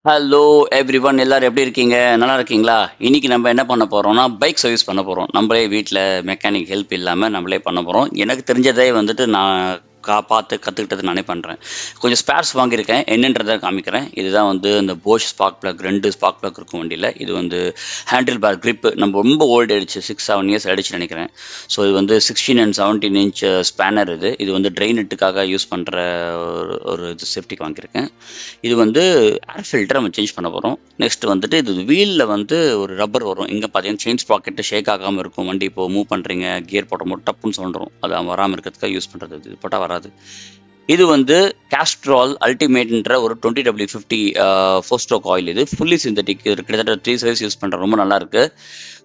Hello everyone எல்லாரும் எப்படி இருக்கீங்க? நல்லா இருக்கீங்களா? இன்னைக்கு நம்ம என்ன பண்ண போறோம்னா, பைக் சர்வீஸ் பண்ண போறோம். நம்மளே வீட்ல மெக்கானிக் ஹெல்ப் இல்லாம நம்மளே பண்ண போறோம். எனக்கு தெரிஞ்சதே வந்துட்டு நான் பார்த்து கத்துக்கிட்டது நானே பண்றேன். கொஞ்சம் ஸ்பேர்ஸ் வாங்கியிருக்கேன். என்னன்றத காமிக்கிறேன். இதுதான் வந்து இந்த Bosch spark plug 2 spark plug இருக்கும் வண்டியில. இது வந்து ஹேண்டில் பார் கிரிப் நம்ம ரொம்ப ஓல்ட் ஆயிடுச்சு. 6, 7 இயர்ஸ் ஆயிடுச்சுன்னு நினைக்கிறேன். ஸோ இது வந்து 16 அண்ட் 17 இன்ச் ஸ்பேனர் இது. இது வந்து ட்ரெயின் நெட்டுக்காக யூஸ் பண்ற ஒரு இது சேஃப்டிக்கு வாங்கியிருக்கேன். இது வந்து ஏர் ஃபில்டர் நம்ம சேஞ்ச் பண்ண போகிறோம். நெக்ஸ்ட் வந்துட்டு இது வீலில் வந்து ஒரு ரப்பர் வரும். இங்கே பார்த்தீங்கன்னா செயின் ஸ்ப்ராக்கெட்டு ஷேக் ஆகாமல் இருக்கும். வண்டி இப்போ மூவ் பண்ணுறீங்க, கியர் போடும்போது டப்புன்னு சொல்கிறோம். அது வராமல் இருக்கிறதுக்காக யூஸ் பண்ணுறது. இது போட்டால் வராது. இது வந்து கேஸ்ட்ரால் அல்டிமேட்ன்ற ஒரு 20W50 ஃபோர் ஸ்ட்ரோக் ஆயில். இது ஃபுல்லி சிந்தட்டிக். இது கிட்டத்தட்ட 3 சைஸ் யூஸ் பண்ணுறேன். ரொம்ப நல்லா இருக்கு.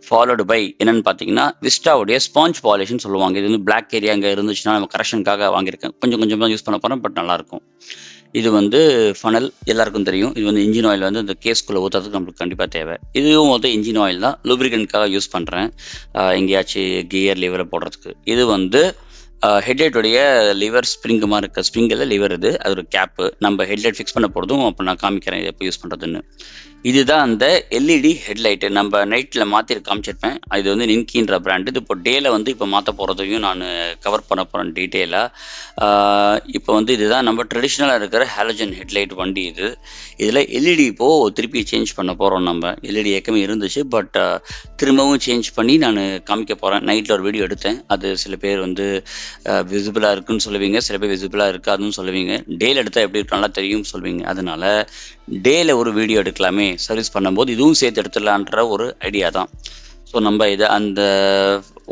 ஃபாலோடு பை என்னன்னு பார்த்தீங்கன்னா விஸ்டாவுடைய ஸ்பாஞ்ச் பாலிஷ்னு சொல்லுவாங்க. இது வந்து பிளாக் ஏரியா அங்கே இருந்துச்சுன்னா நம்ம கரெக்ஷனுக்காக வாங்கியிருக்கேன். கொஞ்சம் கொஞ்சமாக யூஸ் பண்ண போகிறேன், பட் நல்லாயிருக்கும். இது வந்து ஃபனல் எல்லாருக்கும் தெரியும். இது வந்து இன்ஜின் ஆயில் வந்து இந்த கேஸ்குள்ளே ஊற்றுறதுக்கு நம்மளுக்கு கண்டிப்பாக தேவை. இதுவும் வந்து இன்ஜின் ஆயில் தான். லூப்ரிகன்ட்காக யூஸ் பண்ணுறேன், எங்கேயாச்சும் கியர் லிவரை போடுறதுக்கு. இது வந்து ஹெட்லைட்டுடைய லிவர் ஸ்ப்ரிங்கு மாதிரி இருக்க ஸ்ப்ரிங்கில் லிவர். இது அது ஒரு கேப்பு. நம்ம ஹெட்லைட் ஃபிக்ஸ் பண்ண போகிறதும் அப்போ நான் காமிக்கிறேன் இது எப்போ யூஸ் பண்ணுறதுன்னு. இதுதான் அந்த எல்இடி ஹெட்லைட்டு. நம்ம நைட்டில் மாற்றி காமிச்சிருப்பேன். இது வந்து நின்கின்ற பிராண்டு. இது இப்போ டேல வந்து இப்போ மாற்ற போகிறதையும் நான் கவர் பண்ண போகிறேன் டீட்டெயிலாக. இப்போ வந்து இதுதான் நம்ம ட்ரெடிஷ்னலாக இருக்கிற ஹாலஜன் ஹெட்லைட் வண்டி இது. இதில் எல்இடி இப்போது திருப்பி சேஞ்ச் பண்ண போகிறோம். நம்ம எல்இடி ஏற்கனவே இருந்துச்சு, பட் திரும்பவும் சேஞ்ச் பண்ணி நான் காமிக்க போகிறேன். நைட்டில் ஒரு வீடியோ எடுத்தேன். அது சில பேர் வந்து விசிபிளாக இருக்குன்னு சொல்லுவீங்க, சில பேர் விசிபிளாக இருக்காதுன்னு சொல்லுவீங்க. டேல எடுத்தால் எப்படி நல்லா தெரியும் சொல்லுவீங்க. அதனால டேல ஒரு வீடியோ எடுக்கலாமே சர்வீஸ் பண்ணும்போது, இதுவும் சேர்த்து எடுத்துடலான்ற ஒரு ஐடியா தான். ஸோ நம்ம இதை அந்த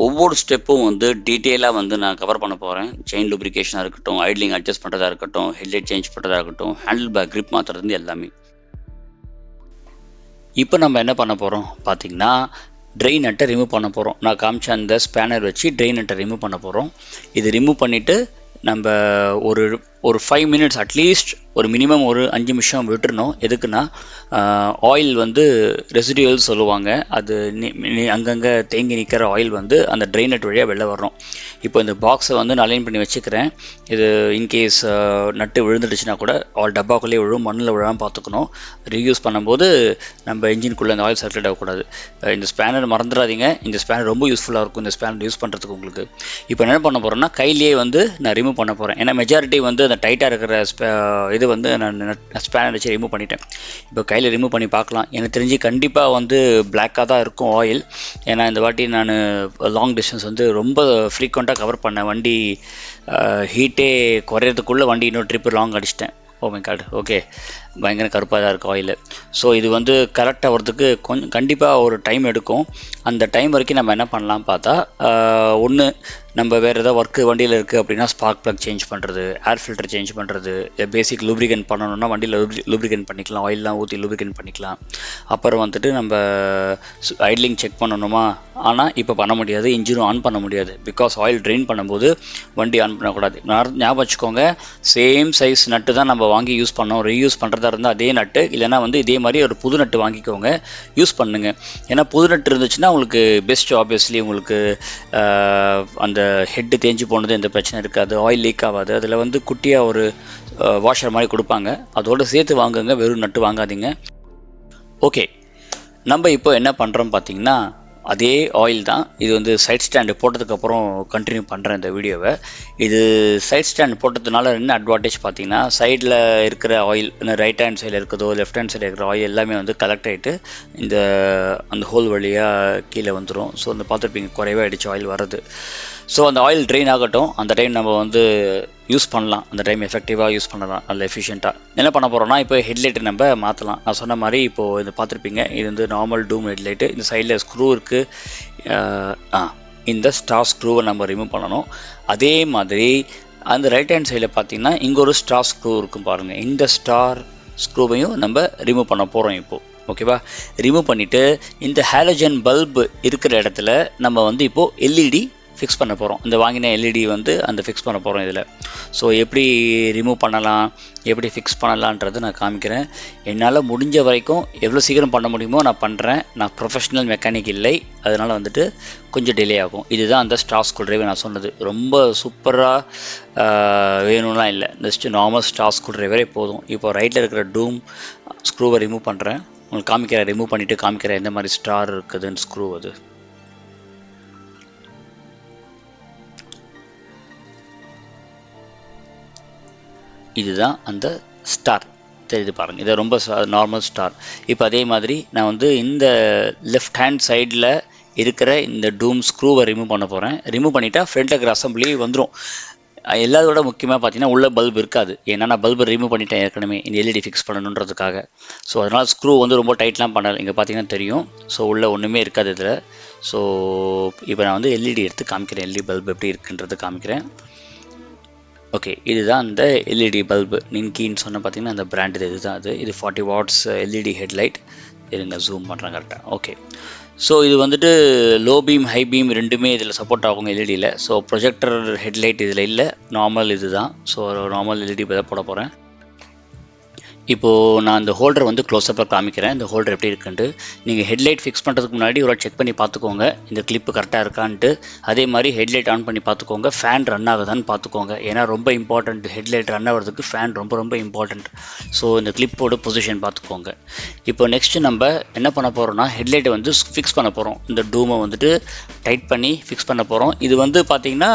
ஒவ்வொரு ஸ்டெப்பும் வந்து டீட்டெயிலாக வந்து நான் கவர் பண்ண போகிறேன். செயின் லூப்ரிகேஷனாக இருக்கட்டும், ஐட்லிங் அட்ஜஸ்ட் பண்ணுறதா இருக்கட்டும், ஹெட்லைட் சேஞ்ச் பண்ணுறதா இருக்கட்டும், ஹேண்டில் பேக் கிரிப் மாற்றுறது எல்லாமே. இப்போ நம்ம என்ன பண்ண போகிறோம் பார்த்தீங்கன்னா, ட்ரெயின் நட்டை ரிமூவ் பண்ண போகிறோம். நான் காமிச்ச அந்த ஸ்பேனர் வச்சு ட்ரெயின் நட்டை ரிமூவ் பண்ண போகிறோம். இது ரிமூவ் பண்ணிவிட்டு நம்ம ஒரு 5 மினிட்ஸ் அட்லீஸ்ட் ஒரு மினிமம் ஒரு 5 நிமிஷம் விட்டுறணும். எதுக்குன்னா ஆயில் வந்து ரெசிடியூவல் சொல்லுவாங்க. அது அங்கங்கே தேங்கி நிற்கிற ஆயில் வந்து அந்த ட்ரெயினட் வழியாக வெளில வரணும். இப்போ இந்த பாக்ஸை வந்து நான் அலைன் பண்ணி வச்சுக்கிறேன். இது இன்கேஸ் நட்டு விழுந்துடுச்சுன்னா கூட ஆல் டப்பாக்குள்ளேயே விழும், மண்ணில் விழாமல் பார்த்துக்கணும். ரீயூஸ் பண்ணும்போது நம்ம இன்ஜின்குள்ளே அந்த ஆயில் சர்க்குலேட் ஆகக்கூடாது. இந்த ஸ்பேனர் மறந்துடாதீங்க. இந்த ஸ்பேனர் ரொம்ப யூஸ்ஃபுல்லாக இருக்கும் இந்த ஸ்பேனர் யூஸ் பண்ணுறதுக்கு உங்களுக்கு. இப்போ என்ன பண்ண போகிறேன்னா, கையிலேயே வந்து நான் ரிமூவ் பண்ண போகிறேன். ஏன்னா மெஜாரிட்டி வந்து அந்த டைட்டாக இருக்கிற இது வந்து நான் ஸ்பேனர் வச்சு ரிமூவ் பண்ணிட்டேன். இப்போ கையில் ரிமூவ் பண்ணி பார்க்கலாம். எனக்கு தெரிஞ்சு கண்டிப்பாக வந்து பிளாக்காக தான் இருக்கும் ஆயில். ஏன்னா இந்த வாட்டி நான் லாங் டிஸ்டன்ஸ் வந்து ரொம்ப ஃப்ரீக்வெண்ட்டாக கவர் பண்ணேன். வண்டி ஹீட்டே குறையிறதுக்குள்ளே வண்டி இன்னொரு ட்ரிப்பு லாங் அடிச்சிட்டேன். ஓ மை காட், ஓகே, பயங்கர கருப்பாக தான் இருக்குது ஆயில். ஸோ இது வந்து கரெக்டாக வரதுக்கு கொஞ்சம் கண்டிப்பாக ஒரு டைம் எடுக்கும். அந்த டைம் வரைக்கும் நம்ம என்ன பண்ணலாம் பார்த்தா, ஒன்று நம்ம வேறு ஏதாவது ஒர்க்கு வண்டியில் இருக்குது அப்படின்னா ஸ்பார்க் ப்ளக் சேஞ்ச் பண்ணுறது, ஏர் ஃபில்டர் சேஞ்ச் பண்ணுறது, பேசிக் லூப்ரிகன்ட் பண்ணணும்னா வண்டியில் லூப்ரிகன்ட் பண்ணிக்கலாம், ஆயிலெலாம் ஊற்றி லூப்ரிகன்ட் பண்ணிக்கலாம். அப்புறம் வந்துட்டு நம்ம ஐட்லிங் செக் பண்ணணுமா, ஆனால் இப்போ பண்ண முடியாது. இன்ஜினும் ஆன் பண்ண முடியாது, பிகாஸ் ஆயில் ட்ரெயின் பண்ணும்போது வண்டி ஆன் பண்ணக்கூடாது. ஞாபகம் வச்சுக்கோங்க, சேம் சைஸ் நட்டு தான் நம்ம வாங்கி யூஸ் பண்ணோம். ரீயூஸ் பண்ணுறதா இருந்தால் அதே நட்டு, இல்லைனா வந்து இதே மாதிரி ஒரு புது நட்டு வாங்கிக்கோங்க, யூஸ் பண்ணுங்கள். ஏன்னா புது நட்டு இருந்துச்சுன்னா உங்களுக்கு பெஸ்ட். ஆப்வியஸ்லி உங்களுக்கு அந்த ஹெட்டு தேஞ்சு போனது எந்த பிரச்சனை இருக்காது, ஆயில் லீக் ஆகாது. அதில் வந்து குட்டியாக ஒரு வாஷர் மாதிரி கொடுப்பாங்க, அதோடு சேர்த்து வாங்குங்க, வெறும் நட்டு வாங்காதீங்க. ஓகே, நம்ம இப்போ என்ன பண்ணுறோம் பார்த்தீங்கன்னா, அதே ஆயில் தான். இது வந்து சைட் ஸ்டாண்டு போட்டதுக்கப்புறம் கண்டினியூ பண்ணுறேன் இந்த வீடியோவை. இது சைட் ஸ்டாண்ட் போட்டதுனால என்ன அட்வான்டேஜ் பார்த்தீங்கன்னா, சைடில் இருக்கிற ஆயில், ரைட் ஹேண்ட் சைடில் இருக்கிறதோ லெஃப்ட் ஹேண்ட் சைடில் இருக்கிற ஆயில் எல்லாமே வந்து கலெக்ட் ஆகிட்டு அந்த ஹோல் வழியாக கீழே வந்துடும். ஸோ அந்த பார்த்துருப்பீங்க, குறைவாக ஆகிடுச்சு ஆயில் வர்றது. ஸோ அந்த ஆயில் ட்ரெயின் ஆகட்டும், அந்த டைம் நம்ம வந்து யூஸ் பண்ணலாம். அந்த டைம் எஃபெக்டிவாக யூஸ் பண்ணலாம், நல்ல எஃபிஷியண்ட்டாக. என்ன பண்ண போகிறோம்னா, இப்போ ஹெட்லைட்டு நம்ம மாற்றலாம். நான் சொன்ன மாதிரி இப்போது இது பார்த்துருப்பீங்க, இது வந்து நார்மல் டூம் ஹெட்லைட்டு. இந்த சைடில் ஸ்க்ரூ இருக்குது. இந்த ஸ்டார் ஸ்க்ரூவை நம்ம ரிமூவ் பண்ணணும். அதே மாதிரி அந்த ரைட் ஹேண்ட் சைடில் பார்த்தீங்கன்னா இங்கே ஒரு ஸ்டார் ஸ்க்ரூ இருக்கும் பாருங்கள். இந்த ஸ்டார் ஸ்க்ரூவையும் நம்ம ரிமூவ் பண்ண போகிறோம் இப்போது. ஓகேவா? ரிமூவ் பண்ணிவிட்டு இந்த ஹாலஜன் பல்பு இருக்கிற இடத்துல நம்ம வந்து இப்போது எல்இடி ஃபிக்ஸ் பண்ண போகிறோம். இந்த வாங்கின எல்இடி வந்து அந்த ஃபிக்ஸ் பண்ண போகிறோம் இதில். ஸோ எப்படி ரிமூவ் பண்ணலாம், எப்படி ஃபிக்ஸ் பண்ணலான்றது நான் காமிக்கிறேன். என்னால் முடிஞ்ச வரைக்கும் எவ்வளோ சீக்கிரம் பண்ண முடியுமோ நான் பண்ணுறேன். நான் ப்ரொஃபஷ்னல் மெக்கானிக் இல்லை, அதனால் வந்துட்டு கொஞ்சம் டிலே ஆகும். இதுதான் அந்த ஸ்டார் ஸ்க்ரூ டிரைவர் நான் சொன்னது. ரொம்ப சூப்பராக வேணும்லாம் இல்லை, ஜஸ்ட்டு நார்மல் ஸ்டார் ஸ்க்ரூ டிரைவரே போதும். இப்போ ரைட்டில் இருக்கிற டூம் ஸ்க்ரூவை ரிமூவ் பண்ணுறேன். உங்களுக்கு காமிக்கிறேன், ரிமூவ் பண்ணிவிட்டு காமிக்கிறேன் எந்த மாதிரி ஸ்டார் இருக்குதுன்னு ஸ்க்ரூ. அது இதுதான் அந்த ஸ்டார் தெரியுது பாருங்கள். இதை ரொம்ப நார்மல் ஸ்டார். இப்போ அதே மாதிரி நான் வந்து இந்த லெஃப்ட் ஹேண்ட் சைடில் இருக்கிற இந்த டூம் ஸ்க்ரூவை ரிமூவ் பண்ண போகிறேன். ரிமூவ் பண்ணிட்டா ஃப்ரண்ட் இருக்கிற அசம்பிளி வந்துடும். எல்லாத்தோட முக்கியமாக பார்த்தீங்கன்னா உள்ள பல்ப் இருக்காது. ஏன்னா நான் பல்பை ரிமூவ் பண்ணிட்டேன் ஏற்கனவே இந்த எல்இடி ஃபிக்ஸ் பண்ணணுன்றதுக்காக. ஸோ அதனால் ஸ்க்ரூ வந்து ரொம்ப டைட்லாம் பண்ணலை. இங்கே பார்த்தீங்கன்னா தெரியும். ஸோ உள்ளே ஒன்றுமே இருக்காது இதில். ஸோ இப்போ நான் வந்து எல்இடி எடுத்து காமிக்கிறேன், எல்இடி பல்ப் எப்படி இருக்குன்றது காமிக்கிறேன். ஓகே, இதுதான் அந்த எல்இடி பல்பு. நின்கின்னு சொன்ன பார்த்தீங்கன்னா அந்த பிராண்டு இதுதான். இது 40 வாட்ஸ் எல்இடி ஹெட்லைட். இருங்க ஜூம் பண்ணுறேன் கரெக்டாக. ஓகே, ஸோ இது வந்துட்டு லோ பீம் ஹை பீம் ரெண்டுமே இதில் சப்போர்ட் ஆகும் எல்இடியில். ஸோ ப்ரொஜெக்டர் ஹெட்லைட் இதில் இல்லை, நார்மல் இது தான். ஸோ நார்மல் எல்இடி தான் போட போகிறேன். இப்போது நான் இந்த ஹோல்டர் வந்து க்ளோஸ்அப்பாக காமிக்கிறேன், இந்த ஹோல்டர் எப்படி இருக்குன்ட்டு. நீங்கள் ஹெட்லைட் ஃபிக்ஸ் பண்ணுறதுக்கு முன்னாடி ஒரு செக் பண்ணி பார்த்துக்கோங்க இந்த கிளிப்பு கரெக்டாக இருக்கான்ட்டு. அதே மாதிரி ஹெட்லைட் ஆன் பண்ணி பார்த்துக்கோங்க, ஃபேன் ரன் ஆகுதான்னு பார்த்துக்கோங்க. ஏன்னா ரொம்ப இம்பார்ட்டண்ட், ஹெட்லைட் ரன் ஆகிறதுக்கு ஃபேன் ரொம்ப ரொம்ப இம்பார்ட்டண்ட். ஸோ இந்த கிளிப்போட பொசிஷன் பார்த்துக்கோங்க. இப்போ நெக்ஸ்ட்டு நம்ம என்ன பண்ண போகிறோம்னா ஹெட்லைட்டை வந்து ஃபிக்ஸ் பண்ண போகிறோம். இந்த டூமை வந்துட்டு டைட் பண்ணி ஃபிக்ஸ் பண்ண போகிறோம். இது வந்து பார்த்திங்கன்னா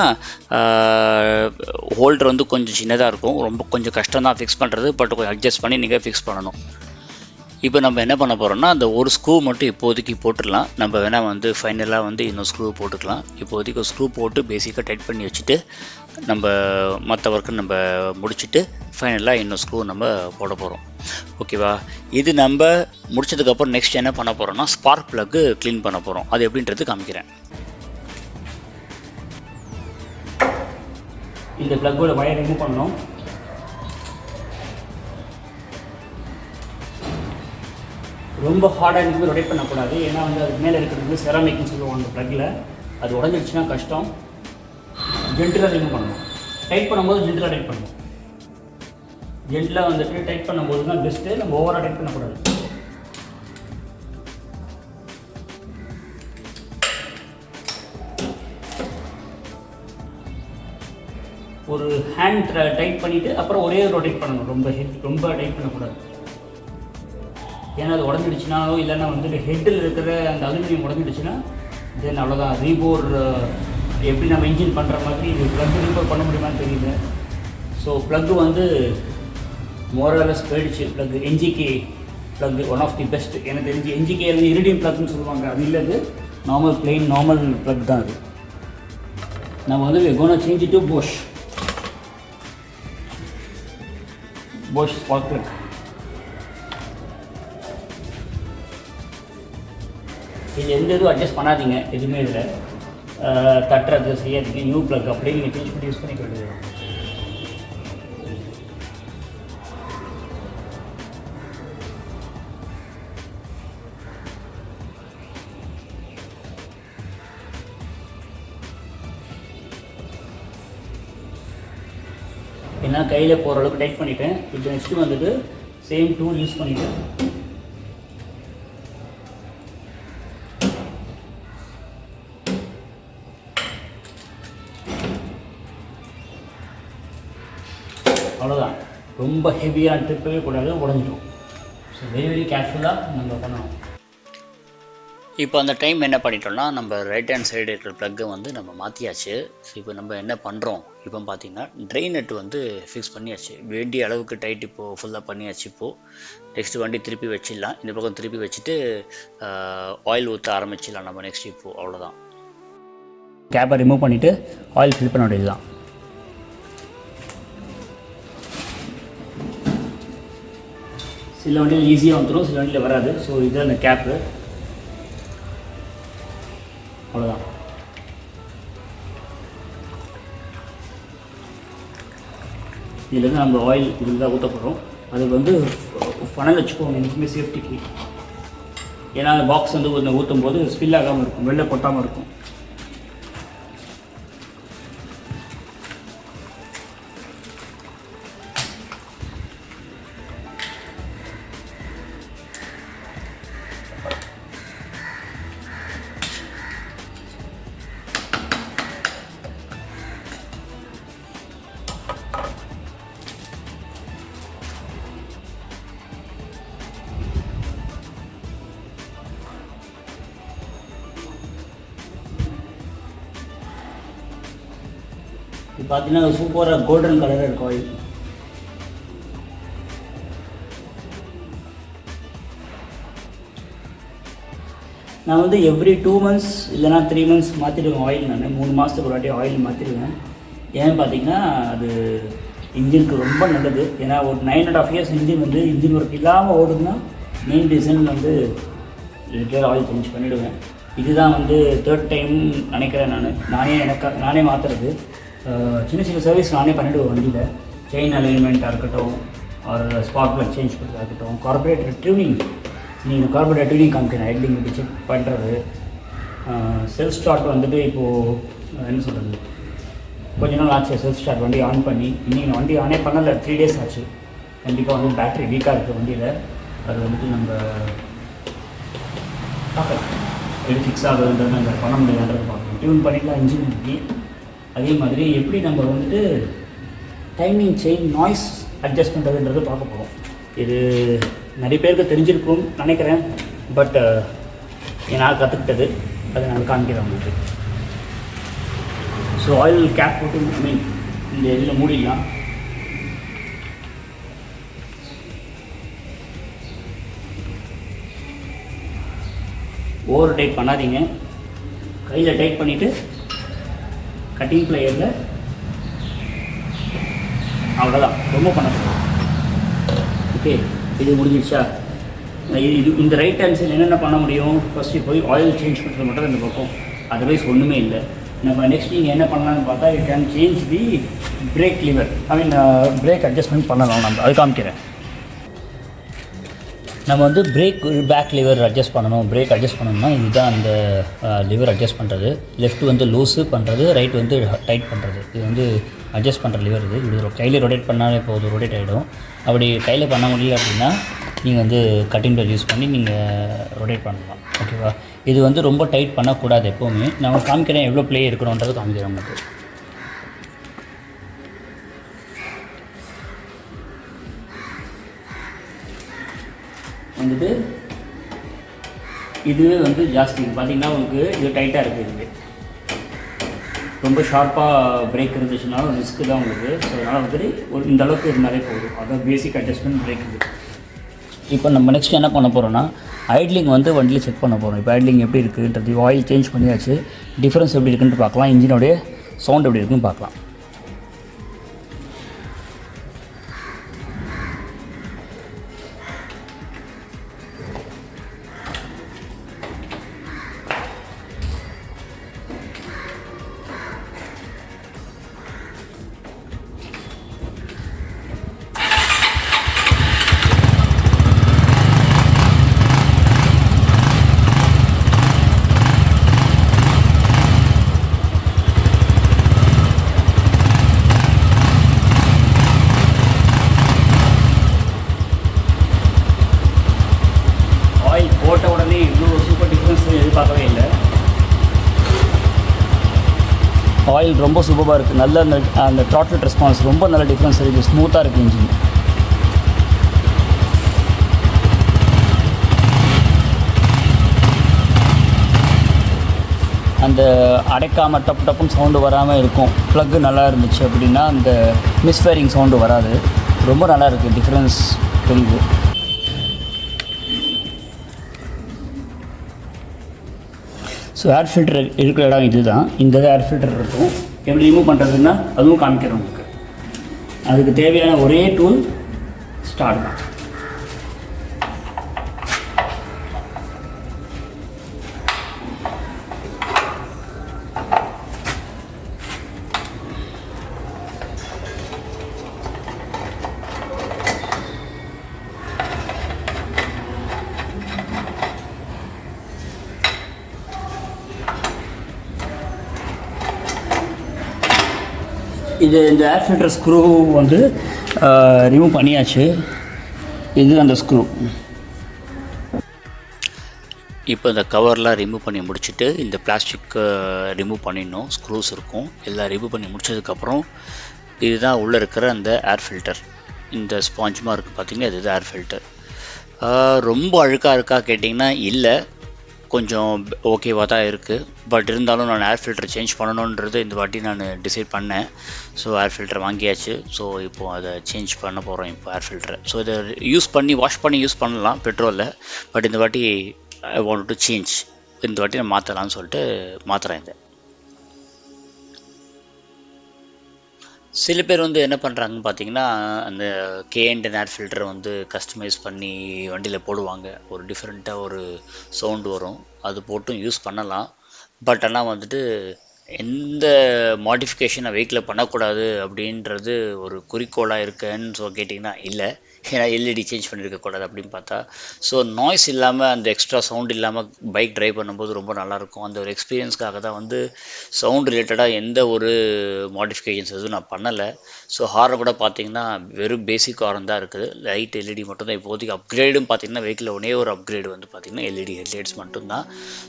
ஹோல்டர் வந்து கொஞ்சம் சின்னதாக இருக்கும், ரொம்ப கொஞ்சம் கஷ்டம் தான் ஃபிக்ஸ் பண்ணுறது. பட் கொஞ்சம் அட்ஜஸ்ட் பண்ணி நீங்கள் ஃபிக்ஸ் பண்ணணும். இப்போ நம்ம என்ன பண்ண போகிறோம்னா அந்த ஒரு ஸ்க்ரூ மட்டும் இப்போதைக்கு போட்டுடலாம். நம்ம வேணால் வந்து ஃபைனலாக வந்து இன்னும் ஸ்க்ரூ போட்டுக்கலாம். இப்போதைக்கு ஒரு ஸ்க்ரூ போட்டு பேசிக்காக டைட் பண்ணி வச்சுட்டு நம்ம மற்ற ஒர்க்கு நம்ம முடிச்சுட்டு ஃபைனலாக இன்னும் ஸ்க்ரூ நம்ம போட போகிறோம். ஓகேவா? இது நம்ம முடிச்சதுக்கப்புறம் நெக்ஸ்ட் என்ன பண்ண போகிறோம்னா ஸ்பார்க் ப்ளக்கு க்ளீன் பண்ண போகிறோம். அது எப்படின்றது காமிக்கிறேன். இந்த ப்ளக்கோட வயர் ரிமூவ் பண்ணணும். ரொம்ப ஹார்டாக இருந்து ரொட்டேட் பண்ணக்கூடாது. ஏன்னா வந்து அதுக்கு மேலே இருக்கிறது செராமிக்னு சொல்லுவாங்க அந்த ப்ளக்கில். அது உடஞ்சிடுச்சுன்னா கஷ்டம். ஜென்டிலாக ரிமூவ் பண்ணணும். டைட் பண்ணும்போது ஜென்டிலாக டைட் பண்ணணும். ஜென்டிலாக வந்துட்டு டைட் பண்ணும்போது தான் பெஸ்ட்டு. நம்ம ஓவராக டைட் பண்ணக்கூடாது. ஒரு ஹேண்ட் டைட் பண்ணிவிட்டு அப்புறம் ஒரே ரொட்டேட் பண்ணணும். ரொம்ப டைட் பண்ணக்கூடாது. ஏன்னா அது உடஞ்சிடுச்சுனாலோ இல்லைன்னா வந்துட்டு ஹெட்டில் இருக்கிற அந்த அலுமினியம் உடஞ்சிடுச்சுன்னா தென் அவ்வளோதான். ரீபோர் எப்படி நம்ம இன்ஜின் பண்ணுற மாதிரி இது ப்ளக்கு ரீபோர் பண்ண முடியுமான்னு தெரியல. ஸோ ப்ளக்கு வந்து மோரலஸ் போயிடுச்சு. Plug NGK plug one of the best எனக்கு தெரிஞ்சு. என்ஜிகே வந்து இரிடியம் ப்ளக்குன்னு சொல்லுவாங்க. அது இல்லை, அது நார்மல் பிளெயின் நார்மல் ப்ளக் தான் அது. நம்ம வந்து கோனா change to Bosch spark plug. இது எந்த இதுவும் அட்ஜஸ்ட் பண்ணாதீங்க எதுவுமே. இதில் தட்டுறது செய்யாதீங்க. நியூ ப்ளக் அப்படியே நீங்கள் சேஞ்ச் பண்ணி யூஸ் பண்ணிக்க வேண்டியது. ஏன்னா கையில் போகிற அளவுக்கு டைட் பண்ணிவிட்டேன். இப்போ நெக்ஸ்ட்டு வந்துட்டு சேம் டூல் யூஸ் பண்ணிவிட்டேன். அவ்வளோதான். ரொம்ப ஹெவியாக ட்ரிப்பவே கூடாது, உடஞ்சிடும். ஸோ வெரி கேர்ஃபுல்லாக நம்ம பண்ணணும். இப்போ அந்த டைம் என்ன பண்ணிட்டோம்னா நம்ம ரைட் ஹேண்ட் சைடு இருக்கிற ப்ளக்கை வந்து நம்ம மாற்றியாச்சு. ஸோ இப்போ நம்ம என்ன பண்ணுறோம் இப்போ பார்த்தீங்கன்னா ட்ரெயின் நட்டு வந்து ஃபிக்ஸ் பண்ணியாச்சு. வேண்டிய அளவுக்கு டைட் இப்போது ஃபுல்லாக பண்ணியாச்சு. இப்போது நெக்ஸ்ட்டு வண்டி திருப்பி வச்சிடலாம். இந்த பக்கம் திருப்பி வச்சுட்டு ஆயில் ஊற்ற ஆரம்பிச்சிடலாம் நம்ம நெக்ஸ்ட். இப்போது அவ்வளோதான். கேப்பை ரிமூவ் பண்ணிவிட்டு ஆயில் ஃபில் பண்ண வேண்டியது தான். சில வண்டியில் ஈஸியாக வந்துடும், சில வண்டியில் வராது. ஸோ இது அந்த கேப்பு. அவ்வளோதான். இதுலேருந்து நம்ம ஆயில் இதில் தான் ஊற்ற போகிறோம். அது வந்து ஃபனல் வச்சுக்கோங்க என்றைக்குமே சேஃப்டிக்கு. ஏன்னா அந்த பாக்ஸ் வந்து ஊற்றும் போது ஸ்பில் ஆகாமல் இருக்கும், வெளில கொட்டாமல் இருக்கும். பார்த்தீங்கன்னா சூப்பராக கோல்டன் கலராக இருக்கும் ஆயில். நான் வந்து எவ்ரி 2 months இல்லைனா 3 months மாற்றிடுவேன் ஆயில். நான் 3 மாதத்துக்கு ஒரு வாட்டி ஆயில் மாற்றிடுவேன். ஏன்னு பார்த்தீங்கன்னா அது இன்ஜினுக்கு ரொம்ப நல்லது. ஏன்னா ஒரு 9.5 years இன்ஜின் வந்து இன்ஜின் ஒர்க் இல்லாமல் ஓடுதுன்னா மெயின் ரீசன் வந்து ரெகுலர் ஆயில் சேஞ்ச் பண்ணிவிடுவேன். இதுதான் வந்து 3rd time நினைக்கிறேன். நானே மாற்றுறது. சின்ன சின்ன சர்வீஸ் நானே பண்ணிவிடுவேன் வண்டியில். செயின் அலைன்மெண்ட்டாக இருக்கட்டும், ஒரு ஸ்பார்க் பிளக் சேஞ்ச் பண்ணுறதா இருக்கட்டும், கார்பரேட்டர் டியூனிங். நீங்கள் கார்பரேட்டர் டியூனிங் காமிக்கிறேன், ஐட்லிங் இப்படி செக் பண்ணுறது. செல்ஃப் ஸ்டார்ட் வந்துட்டு இப்போது என்ன சொல்கிறது, கொஞ்ச நாள் ஆச்சு செல்ஃப் ஸ்டார்ட் வண்டி ஆன் பண்ணி. இன்றைக்கி நான் வண்டி ஆனே பண்ணலை, 3 days ஆச்சு. கண்டிப்பாக வந்து பேட்ரி வீக்காக இருக்குது வண்டியில். அது வந்துட்டு நம்ம பார்க்கலாம் எப்படி ஃபிக்ஸ் ஆகுதுன்றது நம்ம பண்ண முடியாதுன்றது பார்க்கணும். டியூன் பண்ணிக்கலாம் இன்ஜின் வண்டி. அதே மாதிரி எப்படி நம்ம வந்துட்டு டைமிங் செயின் நாய்ஸ் அட்ஜஸ்ட் பண்ணுறதுன்றது பார்க்க போகிறோம். இது நிறைய பேருக்கு தெரிஞ்சிருக்கும் நினைக்கிறேன். பட் நான் கற்றுக்கிட்டது அதை நான் காமிக்கிறேன் உங்களுக்கு. ஸோ ஆயில் கேப் போட்டு இந்த இதில் மூடிடலாம். ஓவர் டைட் பண்ணாதீங்க. கையில் டைட் பண்ணிவிட்டு கட்டிங் பிளேயரில் அவ்வளோதான், ரொம்ப பண்ணக்கூடாது. ஓகே, இது முடிஞ்சிடுச்சா? இது இந்த ரைட் ஹேண்ட் சைடில் என்னென்ன பண்ண முடியும்? ஃபஸ்ட்டு போய் ஆயில் சேஞ்ச் பண்ணுறது மட்டும் இந்த பக்கம், அதர்வைஸ் ஒன்றுமே இல்லை. நம்ம நெக்ஸ்ட் நீங்கள் என்ன பண்ணலான்னு பார்த்தா, you can change the break liver. Break adjustment பண்ணலாம். நம்ம அது காமிக்கிறேன். நம்ம வந்து பிரேக் பேக் லிவர் அட்ஜஸ்ட் பண்ணணும். பிரேக் அட்ஜஸ்ட் பண்ணணும்னா இதுதான் அந்த லிவர் அட்ஜஸ்ட் பண்ணுறது. லெஃப்ட் வந்து லூஸு பண்ணுறது, ரைட் வந்து டைட் பண்ணுறது. இது வந்து அட்ஜஸ்ட் பண்ணுற லிவர். இது கையில் ரொட்டேட் பண்ணாலே போதும், ரொட்டேட் ஆகிடும். அப்படி கையில் பண்ண முடியல அப்படின்னா நீங்கள் வந்து கட்டிங் பிளேட் யூஸ் பண்ணி நீங்கள் ரொட்டேட் பண்ணலாம். ஓகேவா? இது வந்து ரொம்ப டைட் பண்ணக்கூடாது எப்போவுமே. நான் காமிக்கிறேன் எவ்வளோ ப்ளே இருக்கணுன்றது காமிக்கிறேன் உங்களுக்கு. வந்துட்டு இது வந்து ஜாஸ்தி பார்த்தீங்கன்னா உங்களுக்கு இது டைட்டாக இருக்குது. இது ரொம்ப ஷார்ப்பாக பிரேக் இருந்துச்சுன்னா ரிஸ்க்கு தான் உங்களுக்கு. ஸோ அதனால் வந்துட்டு இந்த அளவுக்கு இருந்தாலே போதும். அதான் பேசிக் அட்ஜஸ்ட்மெண்ட் பிரேக் இது. இப்போ நம்ம நெக்ஸ்ட் என்ன பண்ண போகிறோம்னா, ஐட்லிங் வந்து வண்டியில் செக் பண்ண போகிறோம். இப்போ ஐட்லிங் எப்படி இருக்குன்றது, ஆயில் சேஞ்ச் பண்ணியாச்சு, டிஃப்ரென்ஸ் எப்படி இருக்குன்னு பார்க்கலாம், இன்ஜினோடைய சவுண்ட் எப்படி இருக்குன்னு பார்க்கலாம். போட்ட உடனே இவ்வளோ சூப்பர் டிஃப்ரென்ஸ் எதிர்பார்க்கவே இல்லை. ஆயில் ரொம்ப சூப்பராக இருக்குது. நல்ல அந்த த்ராட்டில் ரெஸ்பான்ஸ் ரொம்ப நல்ல டிஃப்ரென்ஸ் இருக்குது. ஸ்மூத்தாக இருக்குது இன்ஜின். அந்த அடைக்காமல் டப்பு டப்புன்னு சவுண்டு வராமல் இருக்கும். ப்ளக்கு நல்லா இருந்துச்சு அப்படின்னா அந்த மிஸ்ஃபயரிங் சவுண்டு வராது. ரொம்ப நல்லா இருக்குது, டிஃப்ரென்ஸ் தெரியுது. ஸோ ஏர் ஃபில்டர் இருக்கிற இடம் இது தான். இந்த ஏர் ஃபில்டர் இருக்கும். எப்படி ரிமூவ் பண்ணுறதுன்னா அதுவும் காமிக்கிறோம் உங்களுக்கு. அதுக்கு தேவையான ஒரே டூல் ஸ்டார்ட் தான். இந்த ஏர் ஃபில்டர் ஸ்க்ரூ வந்து ரிமூவ் பண்ணியாச்சு. இது அந்த ஸ்க்ரூ. இப்போ இந்த கவர்லாம் ரிமூவ் பண்ணி முடிச்சுட்டு இந்த பிளாஸ்டிக் ரிமூவ் பண்ணிடணும். ஸ்க்ரூஸ் இருக்கும், எல்லாம் ரிமூவ் பண்ணி முடிச்சதுக்கப்புறம் இதுதான் உள்ளே இருக்கிற அந்த ஏர் ஃபில்டர். இந்த ஸ்பாஞ்சுமாக இருக்குது பார்த்தீங்கன்னா, இதுதான் ஏர் ஃபில்டர். ரொம்ப அழுக்காக இருக்கா கேட்டிங்கன்னா இல்லை, கொஞ்சம் ஓகேவாக தான் இருக்குது. பட் இருந்தாலும் நான் ஏர் ஃபில்டர் சேஞ்ச் பண்ணணுன்றது இந்த வாட்டி நான் டிசைட் பண்ணேன். ஸோ ஏர் ஃபில்டர் வாங்கியாச்சு. ஸோ இப்போது அதை சேஞ்ச் பண்ண போகிறோம் இப்போ ஏர் ஃபில்டரை. ஸோ இதை வாஷ் பண்ணி யூஸ் பண்ணலாம் பெட்ரோலில். பட் இந்த வாட்டி ஐ வாண்ட் டு சேஞ்ச். இந்த வாட்டி நான் மாற்றலாம்னு சொல்லிட்டு மாற்றுறேன் இதை. சில பேர் வந்து என்ன பண்ணுறாங்கன்னு பார்த்தீங்கன்னா, அந்த K&N ஏர் ஃபில்டரை வந்து கஸ்டமைஸ் பண்ணி வண்டியில் போடுவாங்க. ஒரு டிஃப்ரெண்ட்டாக ஒரு சவுண்டு வரும். அது போட்டும் யூஸ் பண்ணலாம். பட் ஆனால் வந்துட்டு எந்த மாடிஃபிகேஷனை வெஹிக்கிளில் பண்ணக்கூடாது அப்படின்றது ஒரு குறிக்கோளாக இருக்கேன்னு கேட்டிங்கன்னா இல்லை. ஏன்னா எல்இடி சேஞ்ச் பண்ணியிருக்கக்கூடாது அப்படின்னு பார்த்தா. ஸோ நாய்ஸ் இல்லாமல், அந்த எக்ஸ்ட்ரா சவுண்ட் இல்லாமல் பைக் ட்ரைவ் பண்ணும்போது ரொம்ப நல்லாயிருக்கும். அந்த ஒரு எக்ஸ்பீரியன்ஸ்க்காக தான் வந்து சவுண்ட் ரிலேட்டடாக எந்த ஒரு மாடிஃபிகேஷன்ஸ் எதுவும் நான் பண்ணலை. ஸோ ஹாரன் கூட பார்த்திங்கன்னா வெறும் பேசிக் ஹாரன் தான் இருக்குது. லைட் எல்இடி மட்டும் தான் இப்போதைக்கு. அப்கிரேடும் பார்த்திங்கன்னா வெஹிக்கிளில் ஒரே ஒரு அப்கிரேடு வந்து பார்த்திங்கன்னா எல்இடி ஹெட்லைட்ஸ் மட்டும்தான்.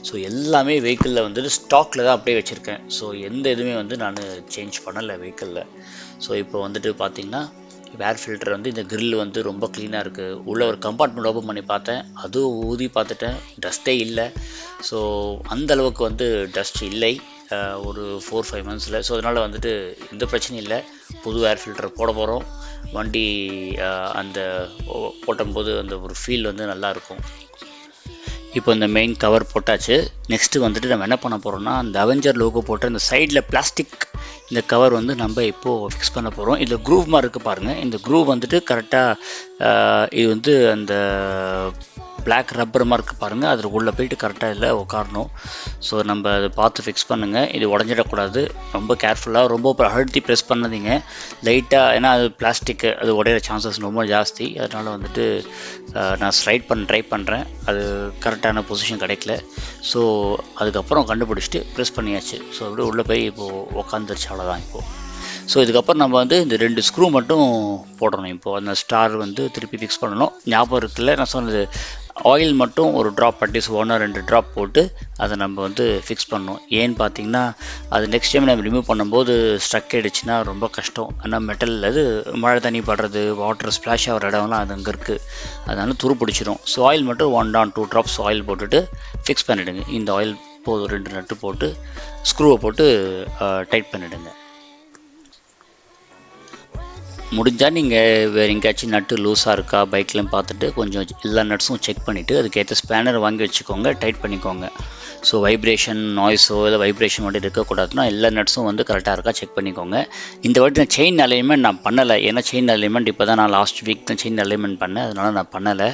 ஸோ எல்லாமே வெஹிக்கிளில் வந்துட்டு ஸ்டாக்கில் தான் அப்படியே வச்சுருக்கேன். ஸோ எந்த இதுவுமே வந்து நான் சேஞ்ச் பண்ணலை வெஹிக்கிளில். ஸோ இப்போ வந்துட்டு பார்த்திங்கன்னா ஏர் ஃபில்டர் வந்து இந்த கிரில் வந்து ரொம்ப க்ளீனாக இருக்குது. உள்ள ஒரு கம்பார்ட்மெண்ட் ஓப்பன் பண்ணி பார்த்தேன், அதுவும் ஊதி பார்த்துட்டேன், டஸ்ட்டே இல்லை. ஸோ அந்தளவுக்கு வந்து டஸ்ட் இல்லை ஒரு 4-5 மந்த்ஸில். ஸோ அதனால் வந்துட்டு எந்த பிரச்சனையும் இல்லை. புது ஏர் ஃபில்டர் போட போகிறோம். வண்டி அந்த ஓட்டும்போது அந்த ஒரு ஃபீல் வந்து நல்லாயிருக்கும். இப்போ இந்த மெயின் கவர் போட்டாச்சு. நெக்ஸ்ட்டு வந்துட்டு நம்ம என்ன பண்ண போகிறோம்னா, அந்த அவெஞ்சர் லோகோ போட்டு அந்த சைடில் பிளாஸ்டிக் இந்த கவர் வந்து நம்ம இப்போது ஃபிக்ஸ் பண்ண போகிறோம். இதில் க்ரூவ் மாதிரி இருக்குது பாருங்கள். இந்த க்ரூவ் வந்துட்டு கரெக்டாக இது வந்து அந்த பிளாக் ரப்பர் மாதிரி இருக்குது பாருங்கள், அதில் உள்ளே போயிட்டு கரெக்டாக இல்லை உட்காரணும். ஸோ நம்ம அதை பார்த்து ஃபிக்ஸ் பண்ணுங்கள். இது உடஞ்சிடக்கூடாது. ரொம்ப கேர்ஃபுல்லாக, ரொம்ப அழுத்தி ப்ரெஸ் பண்ணாதீங்க. லைட்டாக, ஏன்னா அது பிளாஸ்டிக்கு, அது உடையிற சான்சஸ் ரொம்ப ஜாஸ்தி. அதனால் வந்துட்டு நான் ஸ்லைட் பண்ண ட்ரை பண்ணுறேன். அது கரெக்டான பொசிஷன் கிடைக்கல. ஸோ அதுக்கப்புறம் கண்டுபிடிச்சிட்டு ப்ரெஸ் பண்ணியாச்சு. ஸோ அப்படியே உள்ளே போய் இப்போது உக்காந்துருச்சு. அவ்வளோதான் இப்போது. ஸோ இதுக்கப்புறம் நம்ம வந்து இந்த 2 ஸ்க்ரூ மட்டும் போடணும். இப்போது அந்த ஸ்டார் வந்து திருப்பி ஃபிக்ஸ் பண்ணணும். ஞாபகம் இருக்குல்ல நான் சொன்னது, ஆயில் மட்டும் ஒரு ட்ராப், அட்லீஸ்ட் 1 or 2 ட்ராப் போட்டு அதை நம்ம வந்து ஃபிக்ஸ் பண்ணணும். ஏன்னு பார்த்தீங்கன்னா, அது நெக்ஸ்ட் டைம் நம்ம ரிமூவ் பண்ணும்போது ஸ்ட்ரக் ஆகிடுச்சுன்னா ரொம்ப கஷ்டம். ஆனால் மெட்டல் அது மழை தண்ணி படுறது, வாட்டர் ஸ்ப்ளாஷ் ஆகிற இடம்லாம் அது அங்கே இருக்குது. அதனால துரு பிடிச்சிரும். ஸோ ஆயில் மட்டும் 1 or 2 ட்ராப்ஸ் ஆயில் போட்டுட்டு ஃபிக்ஸ் பண்ணிவிடுங்க. இந்த ஆயில் போதும். 2 நட்டு போட்டு ஸ்க்ரூவை போட்டு டைட் பண்ணிவிடுங்க. முடிஞ்சால் நீங்கள் வேறு எங்கேயாச்சும் நட்டு லூஸாக இருக்கா பைக்லாம் பார்த்துட்டு கொஞ்சம் எல்லா நட்ஸும் செக் பண்ணிவிட்டு அதுக்கேற்ற ஸ்பேனர் வாங்கி வச்சுக்கோங்க, டைட் பண்ணிக்கோங்க. ஸோ வைப்ரேஷன், நாய்ஸோ இல்லை வைப்ரேஷன் மட்டும் இருக்கக்கூடாதுன்னா எல்லா நட்ஸும் வந்து கரெக்டாக இருக்கா செக் பண்ணிக்கோங்க. இந்த வாட்டி நான் செயின் அலைன்மெண்ட் நான் பண்ணலை. ஏன்னா செயின் அலைன்மெண்ட் இப்போ தான் நான் லாஸ்ட் வீக் தான் செயின் அலைன்மெண்ட் பண்ணேன். அதனால் நான் பண்ணலை.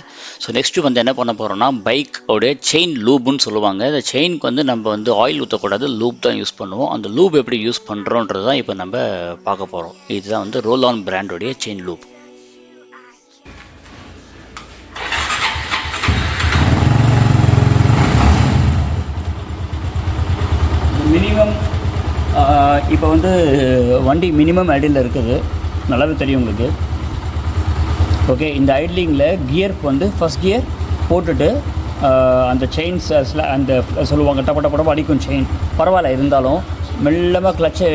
ஸோ நெக்ஸ்ட்டு வந்து என்ன பண்ண போகிறோன்னா, பைக்கோடைய செயின் லூப்னு சொல்லுவாங்க. இந்த செயினுக்கு வந்து நம்ம வந்து ஆயில் ஊற்றக்கூடாது, லூப் தான் யூஸ் பண்ணுவோம். அந்த லூப் எப்படி யூஸ் பண்ணுறோன்றது தான் இப்போ நம்ம பார்க்க போகிறோம். இதுதான் வந்து ரோல் ஆன் பிராண்டோடைய செயின் லூப். மினிமம் இப்போ வந்து வண்டி மினிமம் ஐடில் இருக்குது, நல்லாவே தெரியும் உங்களுக்கு. ஓகே, இந்த ஐட்லிங்கில் கியருக்கு வந்து ஃபஸ்ட் கியர் போட்டுட்டு அந்த செயின்ஸ் அந்த சொல்லுவாங்க டப்ப டப்ப டப்ப அடிக்கும் செயின், பரவாயில்ல. இருந்தாலும் மெல்லமாக கிளச்சு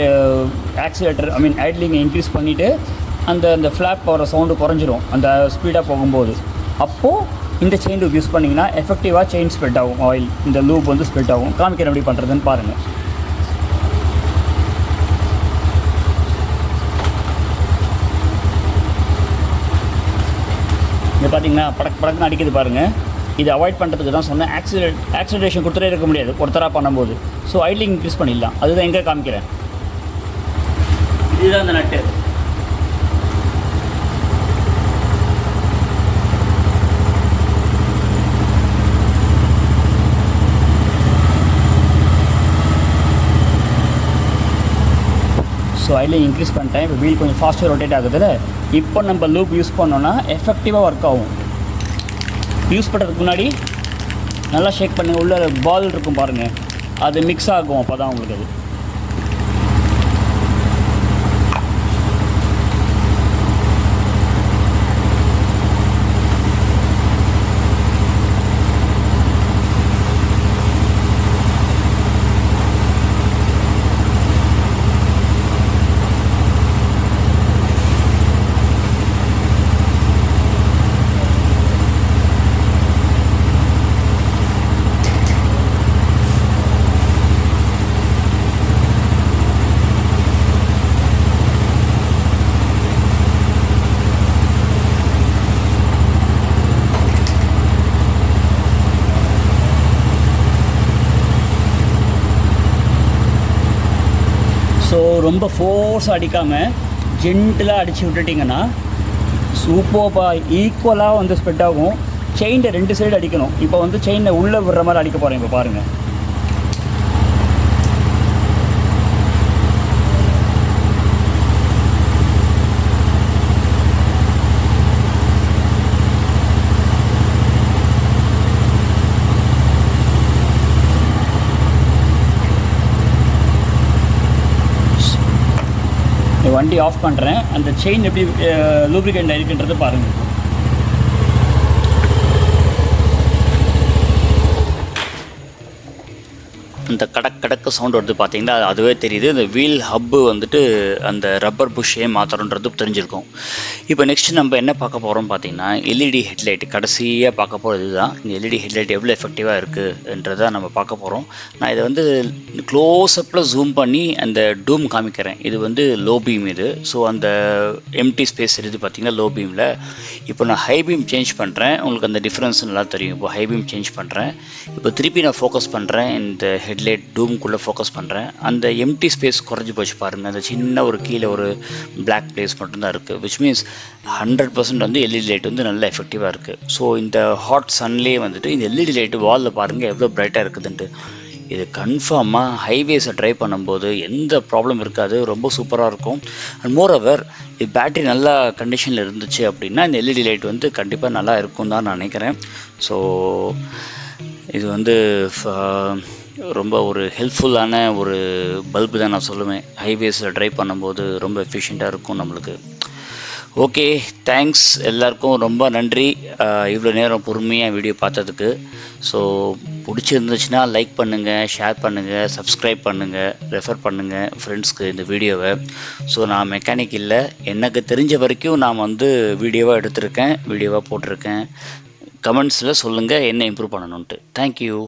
ஆக்சிலேட்டர் ஐட்லிங்கை இன்க்ரீஸ் பண்ணிவிட்டு அந்த ஃப்ளாப் போகிற சவுண்டு குறைஞ்சிரும் அந்த ஸ்பீடாக போகும்போது. அப்போது இந்த செயின் லூப் யூஸ் பண்ணிங்கன்னா எஃபெக்டிவாக செயின் ஸ்ப்ரெட் ஆகும். ஆயில் இந்த லூப் வந்து ஸ்ப்ரெட் ஆகும். காமிக்கிறேன் எப்படி பண்ணுறதுன்னு பாருங்கள். இங்கே பார்த்தீங்கன்னா படக்குன்னு அடிக்குது பாருங்கள். இது அவாய்ட் பண்ணுறதுக்கு தான் சொன்னேன். ஆக்சிலரேஷன் கொடுத்துட்டே இருக்க முடியாது ஒருத்தராக பண்ணும்போது. ஸோ ஐட்லிங் இன்க்ரீஸ் பண்ணிடலாம். அதுதான் எங்கே காமிக்கிறேன். இதுதான் அந்த நட்டு. ஸோ ஐட்லிங் இன்க்ரீஸ் பண்ணிட்டேன். இப்போ வீல் கொஞ்சம் ஃபாஸ்ட்டாக ரொட்டேட் ஆகுதுல்ல. இப்போ நம்ம லூப் யூஸ் பண்ணோன்னா எஃபெக்டிவாக ஒர்க் ஆகும். யூஸ் பண்ணுறதுக்கு முன்னாடி நல்லா ஷேக் பண்ணுங்கள். உள்ள பால் இருக்கும் பாருங்கள், அது மிக்ஸ் ஆகும். அப்போ தான் உங்களுக்கு அது ஸோ ரொம்ப ஃபோர்ஸாக அடிக்காமல் ஜென்டிலாக அடித்து விட்டுட்டிங்கன்னா சூப்பராக ஈக்குவலாக வந்து ஸ்ப்ரெட் ஆகும். செயினை 2 சைடு அடிக்கணும். இப்போ வந்து செயினை உள்ளே விடுற மாதிரி அடிக்க போகிறேன். இப்போ பாருங்கள். வண்டி ஆஃப் பண்ணுறேன். அந்த செயின் எப்படி லூப்ரிகேட் இருக்குன்றது பாருங்கள். அந்த கடக்கு சவுண்ட் வருது பார்த்தீங்கன்னா அதுவே தெரியுது. இந்த வீல் ஹப்பு வந்துட்டு அந்த ரப்பர் புஷ்ஷே மாற்றணுன்றது தெரிஞ்சிருக்கும். இப்போ நெக்ஸ்ட் நம்ம என்ன பார்க்க போகிறோம் பார்த்தீங்கன்னா எல்இடி ஹெட்லைட். கடைசியாக பார்க்க போகிறது இதுதான். இந்த எல்இடி ஹெட்லைட் எவ்வளோ எஃபெக்டிவாக இருக்குன்றதை நம்ம பார்க்க போகிறோம். நான் இதை வந்து க்ளோஸ்அப்பில் ஜூம் பண்ணி அந்த டூம் காமிக்கிறேன். இது வந்து லோ பீம் இது. ஸோ அந்த எம்டி ஸ்பேஸ் இருக்குது பார்த்தீங்கன்னா லோ பீமில். இப்போ நான் ஹை பீம் சேஞ்ச் பண்ணுறேன். உங்களுக்கு அந்த டிஃப்ரென்ஸ் நல்லா தெரியும். இப்போ ஹை பீம் சேஞ்ச் பண்ணுறேன். இப்போ திருப்பி நான் ஃபோக்கஸ் பண்ணுறேன். இந்த ஹெட்லைட் டூம்குள்ளே ஃபோக்கஸ் பண்ணுறேன். அந்த எம்டி ஸ்பேஸ் குறைஞ்சி போச்சு பாருங்கள். அந்த சின்ன ஒரு கீழே ஒரு பிளாக் பிளேஸ் மட்டும்தான் இருக்குது. விச் மீன்ஸ் 100% வந்து எல்இடி லைட் வந்து நல்ல எஃபெக்டிவாக இருக்குது. ஸோ இந்த ஹாட் சன்லேயே வந்துட்டு இந்த எல்இடி லைட்டு வாலில் பாருங்கள் எவ்வளோ பிரைட்டாக இருக்குதுன்ட்டு. இது கன்ஃபார்மாக ஹைவேஸை ட்ரைவ் பண்ணும்போது எந்த ப்ராப்ளம் இருக்காது. ரொம்ப சூப்பராக இருக்கும். அண்ட் மோரோவர் இது பேட்டரி நல்லா கண்டிஷனில் இருந்துச்சு அப்படின்னா இந்த எல்இடி லைட் வந்து கண்டிப்பாக நல்லா இருக்கும் தான் நான் நினைக்கிறேன். ஸோ இது வந்து ரொம்ப ஒரு ஹெல்ப்ஃபுல்லான ஒரு பல்பு தான் நான் சொல்லுவேன். ஹைவேஸில் ட்ரைவ் பண்ணும்போது ரொம்ப எஃபிஷியண்ட்டாக இருக்கும் நம்மளுக்கு. ஓகே, தேங்க்ஸ் எல்லாருக்கும். ரொம்ப நன்றி இவ்வளோ நேரம் பொறுமையாக வீடியோ பார்த்ததுக்கு. ஸோ பிடிச்சிருந்துச்சுன்னா லைக் பண்ணுங்கள், ஷேர் பண்ணுங்கள், சப்ஸ்கிரைப் பண்ணுங்கள், ரெஃபர் பண்ணுங்கள் ஃப்ரெண்ட்ஸ்க்கு இந்த வீடியோவை. ஸோ நான் மெக்கானிக் இல்லை, எனக்கு தெரிஞ்ச வரைக்கும் நான் வந்து வீடியோவாக எடுத்திருக்கேன், வீடியோவாக போட்டிருக்கேன். கமெண்ட்ஸில் சொல்லுங்கள் என்ன இம்ப்ரூவ் பண்ணணுன்ட்டு. தேங்க்யூ.